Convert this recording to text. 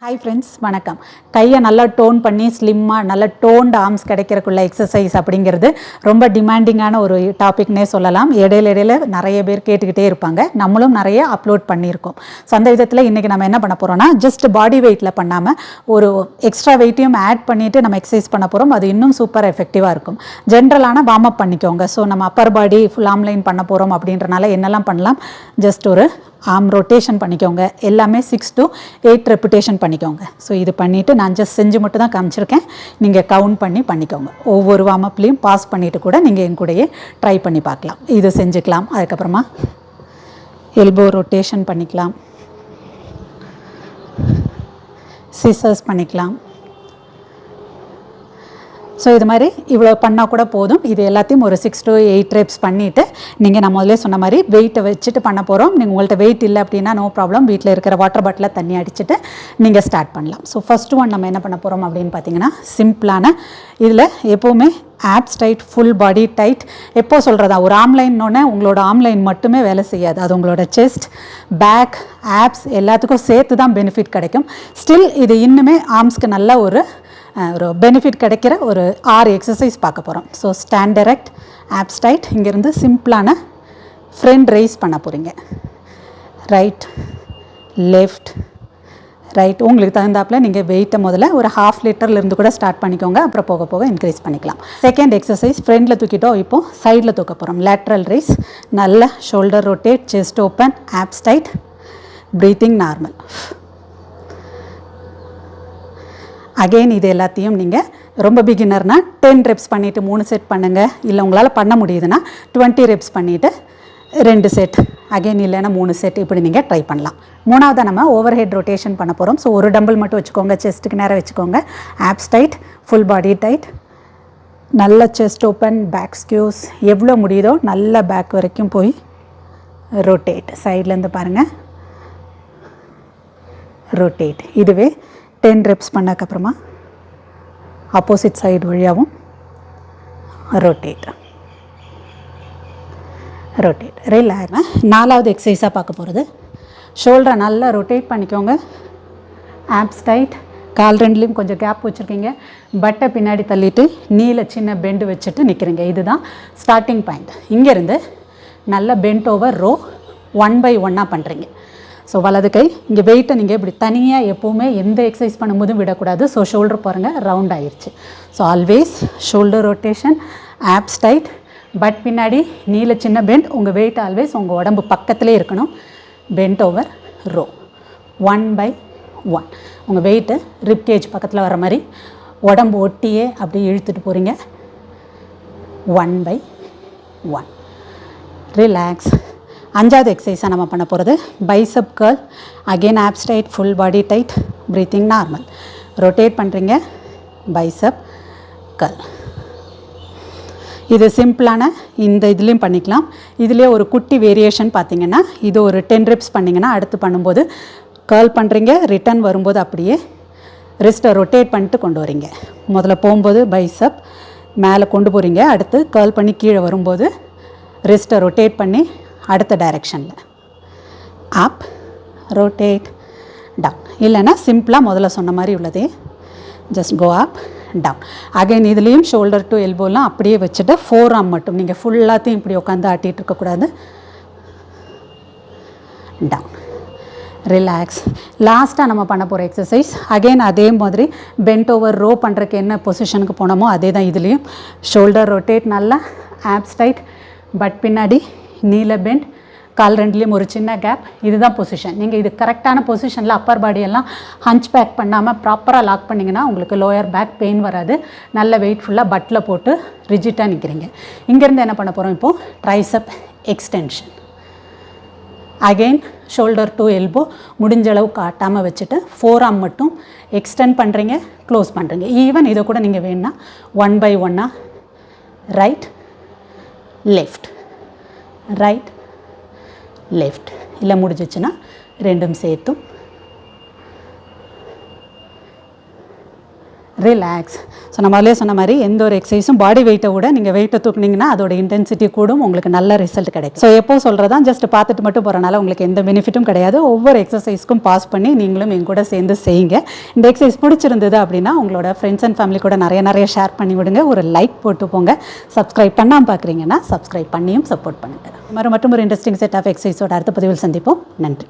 Hi friends, வணக்கம். கையை நல்லா டோன் பண்ணி ஸ்லிம்மாக நல்ல டோன்டு ஆர்ம்ஸ் கிடைக்கிறக்குள்ள எக்ஸசைஸ் அப்படிங்கிறது ரொம்ப டிமாண்டிங்கான ஒரு டாபிக்னே சொல்லலாம். இடையில நிறைய பேர் கேட்டுக்கிட்டே இருப்பாங்க. நம்மளும் நிறைய அப்லோட் பண்ணியிருக்கோம். ஸோ அந்த விதத்தில் இன்றைக்கி நம்ம என்ன பண்ண போகிறோம்னா, ஜஸ்ட் பாடி வெயிட்டில் பண்ணாமல் ஒரு எக்ஸ்ட்ரா வெயிட்டையும் ஆட் பண்ணிவிட்டு நம்ம எக்ஸசைஸ் பண்ண போகிறோம். அது இன்னும் சூப்பர் எஃபெக்டிவாக இருக்கும். ஜென்ரலான வார்ம் அப் பண்ணிக்கோங்க. ஸோ நம்ம அப்பர் பாடி ஃபுல் ஆம்லைன் பண்ண போகிறோம் அப்படின்றனால என்னெல்லாம் பண்ணலாம், ஜஸ்ட் ஒரு ஆர்ம் ரொட்டேஷன் பண்ணிக்கோங்க. எல்லாமே 6 to 8 ரெப்பிட்டேஷன் பண்ணிக்கோங்க. ஸோ இது பண்ணிவிட்டு நான் ஜஸ்ட் செஞ்சு மட்டும் தான் காமிச்சிருக்கேன். நீங்கள் கவுண்ட் பண்ணிக்கோங்க. ஒவ்வொரு வார்ம் அப்லேயும் பாஸ் பண்ணிவிட்டு கூட நீங்கள் என் கூடயே ட்ரை பண்ணி பார்க்கலாம். இது செஞ்சுக்கலாம். அதுக்கப்புறமா எல்போ ரொட்டேஷன் பண்ணிக்கலாம், சிசர்ஸ் பண்ணிக்கலாம். ஸோ இது மாதிரி இவ்வளோ பண்ணால் கூட போதும். இது எல்லாத்தையும் ஒரு 6 to 8 ரெப்ஸ் பண்ணிவிட்டு நீங்கள் நான் முதல்ல சொன்ன மாதிரி வெயிட்டை வச்சுட்டு பண்ண போகிறோம். நீங்கள் உங்கள்கிட்ட வெயிட் இல்லை அப்படின்னா நோ ப்ராப்ளம். வீட்டில் இருக்கிற வாட்டர் பாட்டிலில் தண்ணி அடிச்சுட்டு நீங்கள் ஸ்டார்ட் பண்ணலாம். ஸோ ஃபஸ்ட்டு ஒன் நம்ம என்ன பண்ண போகிறோம் அப்படின்னு பார்த்தீங்கன்னா, சிம்பிளான இதில் எப்போவுமே abs tight, full body tight. எப்போ சொல்கிறதா, ஒரு ஆம்லைன்னொன்னே உங்களோட ஆம்லைன் மட்டுமே வேலை செய்யாது. அது உங்களோட செஸ்ட், பேக், ஆப்ஸ் எல்லாத்துக்கும் சேர்த்து தான் பெனிஃபிட் கிடைக்கும். ஸ்டில் இது இன்னுமே ஆர்ம்ஸ்க்கு நல்ல ஒரு பெனிஃபிட் கிடைக்கிற ஒரு 6 எக்ஸசைஸ் பார்க்க போகிறோம். So stand direct, abs tight. இங்கேருந்து சிம்பிளான ஃப்ரண்ட் ரைஸ் பண்ண போகிறீங்க. Right, left, right. உங்களுக்கு தகுந்தாப்பில் நீங்கள் வெயிட்டை முதல்ல ஒரு 1/2 லிட்டர்லேருந்து கூட ஸ்டார்ட் பண்ணிக்கோங்க. அப்புறம் போக போக இன்க்ரீஸ் பண்ணிக்கலாம். செகண்ட் எக்ஸசைஸ் ஃப்ரண்டில் தூக்கிட்டோம். இப்போது சைடில் தூக்க போகிறோம். Lateral raise. நல்ல shoulder rotate, chest open, abs tight, breathing normal. Again இது எல்லாத்தையும் நீங்கள் ரொம்ப பிகினர்னா 10 ரெப்ஸ் பண்ணிவிட்டு 3 செட் பண்ணுங்கள். இல்லை உங்களால் பண்ண முடியுதுன்னா 20 ரெப்ஸ் பண்ணிவிட்டு 2 செட், அகெயின் இல்லைன்னா 3 செட், இப்படி நீங்கள் ட்ரை பண்ணலாம். மூணாவதாக நம்ம ஓவர் ஹெட் ரொட்டேஷன் பண்ண போகிறோம். ஸோ ஒரு டம்பிள் மட்டும் வச்சுக்கோங்க, செஸ்ட்டுக்கு நேரம் வச்சுக்கோங்க. Abs tight, full body tight, நல்ல செஸ்ட் ஓப்பன், பேக் ஸ்கியூஸ், எவ்வளோ முடியுதோ நல்ல பேக் வரைக்கும் போய் ரொட்டேட். சைட்லேருந்து பாருங்கள், ரொட்டேட். இதுவே 10 ரெப்ஸ் பண்ணதுக்கப்புறமா ஆப்போசிட் சைடு வழியாகவும் ரொட்டேட், ரொட்டேட். ரிலாக்ஸ். நாலாவது எக்ஸசைஸாக பார்க்க போகிறது, ஷோல்டரை நல்லா ரொட்டேட் பண்ணிக்கோங்க. ஆப்ஸ் டைட், கால் ரெண்டுலேயும் கொஞ்சம் கேப் வச்சுருக்கீங்க. பட்டை பின்னாடி தள்ளிட்டு நீல சின்ன பெண்டு வச்சுட்டு நிற்கிறீங்க. இதுதான் ஸ்டார்டிங் பாயிண்ட். இங்கேருந்து நல்ல பெண்ட் ஓவர் ரோ 1 by 1 பண்ணுறீங்க. ஸோ வலது கை இங்கே வெயிட்டை நீங்கள் இப்படி தனியாக எப்போவுமே எந்த எக்ஸசைஸ் பண்ணும்போதும் விடக்கூடாது. ஸோ ஷோல்டர் பாருங்கள் ரவுண்ட் ஆயிடுச்சு. So always shoulder rotation, abs tight, but பின்னாடி நீல சின்ன பெண்ட். உங்கள் வெயிட் ஆல்வேஸ் உங்கள் உடம்பு பக்கத்துலேயே இருக்கணும். Bent over row 1 by 1. உங்கள் வெயிட்டு ரிப்கேஜ் பக்கத்தில் வர மாதிரி உடம்பு ஒட்டியே அப்படி இழுத்துட்டு போகிறீங்க. 1 by 1. ரிலாக்ஸ். அஞ்சாவது எக்ஸசைஸாக நம்ம பண்ண போகிறது bicep curl. Again abs tight, full body tight, breathing normal. Rotate பண்ணுறீங்க, பைசப் கர்ல். இது சிம்பிளான இந்த இதுலேயும் பண்ணிக்கலாம். இதுலேயே ஒரு குட்டி வேரியேஷன் பார்த்தீங்கன்னா, இது ஒரு 10 ரெப்ஸ் பண்ணிங்கன்னா அடுத்து பண்ணும்போது கர்ல் பண்ணுறீங்க, ரிட்டன் வரும்போது அப்படியே ரிஸ்ட்டை ரொட்டேட் பண்ணிட்டு கொண்டு வரீங்க. முதல்ல போகும்போது பைசப் மேலே கொண்டு போகிறீங்க, அடுத்து கர்ல் பண்ணி கீழே வரும்போது ரிஸ்ட்டை ரொட்டேட் பண்ணி அடுத்த டைரெக்ஷனில் அப், ரொட்டேட், டவுன். இல்லைன்னா சிம்பிளாக முதல்ல சொன்ன மாதிரி உள்ளதே ஜஸ்ட் கோ அப், டவுன். அகைன் இதுலேயும் ஷோல்டர் டு எல்போலாம் அப்படியே வச்சுட்டு 4 ஆர்ம் மட்டும். நீங்கள் ஃபுல்லாத்தையும் இப்படி உட்காந்து ஆட்டிகிட்டு இருக்கக்கூடாது. Down, relax. லாஸ்ட்டாக நம்ம பண்ண போகிற எக்ஸசைஸ் அகெயின் அதே மாதிரி பெண்ட் ஓவர் ரோ பண்ணுறதுக்கு என்ன பொசிஷனுக்கு போனோமோ அதே தான் இதுலேயும். ஷோல்டர் ரொட்டேட், நல்லா ஆப்ஸ் டைட், பட் பின்னாடி நீல பெண்ட், கால் ரெண்டுலேயும் ஒரு சின்ன கேப். இதுதான் பொசிஷன். நீங்கள் இது கரெக்டான பொசிஷனில் அப்பர் பாடியெல்லாம் ஹஞ்ச் பேக் பண்ணாமல் ப்ராப்பராக லாக் பண்ணிங்கன்னா உங்களுக்கு லோயர் பேக் பெயின் வராது. நல்ல வெயிட்ஃபுல்லாக பட்டில் போட்டு ரிஜிட்டாக நிற்கிறீங்க. இங்கேருந்து என்ன பண்ண போகிறோம் இப்போது, triceps extension. Again shoulder to elbow முடிஞ்ச அளவு காட்டாமல் வச்சுட்டு 4 ஆர்ம் மட்டும் எக்ஸ்டெண்ட் பண்ணுறீங்க, க்ளோஸ் பண்ணுறீங்க. ஈவன் இதை கூட நீங்கள் வேணுன்னா 1 by 1 right, left, right, left. இல்லை முடிஞ்சிச்சுன்னா ரெண்டும் சேர்த்தும் ரிலாக்ஸ். ஸோ நம்ம அதிலே சொன்ன மாதிரி எந்த ஒரு எக்ஸசைஸும் பாடி வெயிட்டை விட நீங்கள் வெயிட்டை தூக்குனீங்கன்னா அதோட இன்டென்சிட்டி கூடும், உங்களுக்கு நல்ல ரிசல்ட் கிடைக்கும். ஸோ எப்போ சொல்கிறதா ஜஸ்ட் பார்த்துட்டு மட்டும் போகிறனால உங்களுக்கு எந்த பெனிஃபிட்டும் கிடையாது. ஒவ்வொரு எக்ஸசைஸ்க்கும் பாஸ் பண்ணி நீங்களும் என் கூட சேர்ந்து செய்யுங்க. இந்த எக்ஸசைஸ் பிடிச்சிருந்தது அப்படின்னா உங்களோட ஃப்ரெண்ட்ஸ் அண்ட் ஃபேமிலி கூட நிறைய ஷேர் பண்ணி விடுங்க. ஒரு லைக் போட்டு போங்க. சப்ஸ்கிரைப் பண்ணாமல் பார்க்குறீங்கன்னா சப்ஸ்கிரைப் பண்ணியும் சப்போர்ட் பண்ணுங்கள். மற்றும் ஒரு இன்ட்ரெஸ்டிங் செட் ஆஃப் எக்ஸசைஸோட அடுத்த பதிவில் சந்திப்போம். நன்றி.